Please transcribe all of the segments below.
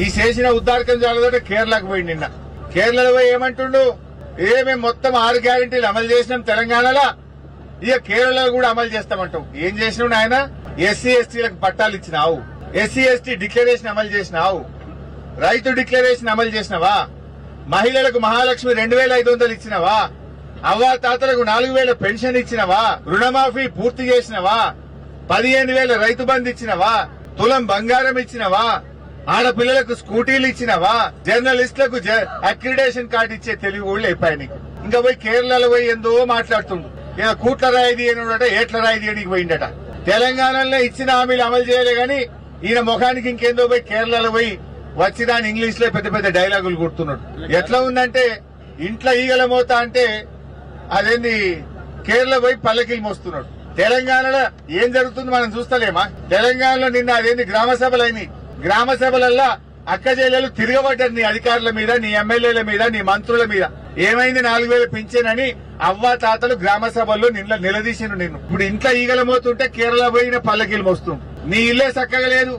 ఈ చేసిన ఉద్దారకం చాలదంటే కేరళకు పోయి నిన్న కేరళలో పోయి ఏమంటుండు మేము మొత్తం 6 గ్యారెంటీలు అమలు చేసినాం తెలంగాణలో ఇక కేరళలో కూడా అమలు చేస్తామంటావు. ఏం చేసినావు ఆయన? ఎస్సీ ఎస్టీలకు పట్టాలు ఇచ్చినావు, ఎస్సీ ఎస్టీ డిక్లరేషన్ అమలు చేసినావు, రైతు డిక్లరేషన్ అమలు చేసినావా, మహిళలకు మహాలక్ష్మి 2500 ఇచ్చినవా, అవ్వా తాతలకు 4000 పెన్షన్ ఇచ్చినవా, రుణమాఫీ పూర్తి చేసినవా, 15,000 రైతు బంధు ఇచ్చినవా, తులం బంగారం ఇచ్చినవా, ఆడపిల్లలకు స్కూటీలు ఇచ్చినవా, జర్నలిస్టులకు అక్రిడేషన్ కార్డు ఇచ్చే తెలివి కూడా అయిపోయాయి నీకు. ఇంకా పోయి కేరళలో పోయి ఎందో మాట్లాడుతుండు. ఇలా కూట్ల రాయి తీయనుడట, ఏట్ల రాయి తీయడానికి పోయిండట. తెలంగాణలో ఇచ్చిన హామీలు అమలు చేయలే గాని ఈయన ముఖానికి ఇంకేందో పోయి కేరళలో పోయి వచ్చిదాని ఇంగ్లీష్ లో పెద్ద పెద్ద డైలాగులు కొడుతున్నాడు. ఎట్లా ఉందంటే ఇంట్లో ఈగల మోత అంటే అదేంది కేరళ పోయి పల్లకిలు మోస్తున్నాడు. తెలంగాణలో ఏం జరుగుతుంది మనం చూస్తలేమా? తెలంగాణలో నిన్న అదేంది గ్రామ సభలైనవి. గ్రామ సభలల్లా అక్క చెల్లెలు తిరగబడ్డారు నీ అధికారుల మీద, నీ ఎమ్మెల్యేల మీద, నీ మంత్రుల మీద. ఏమైంది 4,000 పింఛనని అవ్వా తాతలు గ్రామ సభల్లో నిలదీసిండు నిన్ను. ఇప్పుడు ఇంట్లో ఈగల మోతుంటే కేరళ పోయిన పల్లకిలు మోస్తుండు. నీ ఇల్లే చక్కగా లేదు,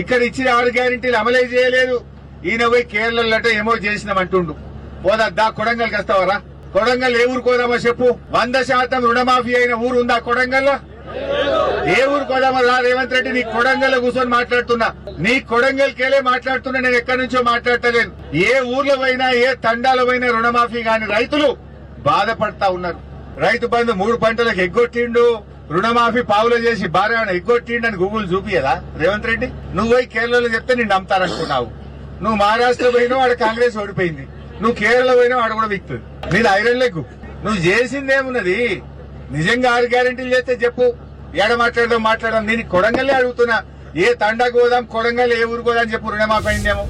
ఇక్కడ ఇచ్చిన 6 గ్యారెంటీలు అమలే చేయలేదు. ఈయన పోయి కేరళలో ఏమో చేసినామంటుండు. పోదా కొడంగల్కి వస్తావరా? కొడంగల్ ఏ ఊరు కోదామో చెప్పు. 100% రుణమాఫీ అయిన ఊరు ఉందా కొడంగల్లో? ఏ ఊరు కోదామో రా రేవంత్ రెడ్డి. నీ కొడంగల్లో కూర్చొని మాట్లాడుతున్నా, నీ కొడంగల్కేలే మాట్లాడుతున్నా, నేను ఎక్కడి నుంచో మాట్లాడతలేను. ఏ ఊర్లో పోయినా ఏ తండాలో పోయినా రుణమాఫీ కాని రైతులు బాధపడతా ఉన్నారు. రైతు బంధు 3 పంటలకు ఎగ్గొట్టిండు, రుణమాఫీ పావులో చేసి భార్య ఎగ్గొట్టిండు అని గూగుల్ చూపియదా రేవంత్ రెడ్డి? నువ్వు పోయి కేరళలో చెప్తే నిన్ను నమ్ముతారనుకున్నావు. నువ్వు మహారాష్ట్ర పోయినావు, ఆడ కాంగ్రెస్ ఓడిపోయింది. నువ్వు కేరళ పోయినావు, ఆడ కూడా విక్తుంది. నీది ఐరన్ లెగ్గు. నువ్వు చేసిందేమున్నది? నిజంగా 6 గ్యారెంటీలు చేస్తే చెప్పు. ఏడ మాట్లాడదాం. నేను కొడంగల్లే అడుగుతున్నా. ఏ తండాకు పోదాం, కొడంగల్ ఏ ఊరు పోదాం చెప్పు. రుణమాఫీ అయిందేమో.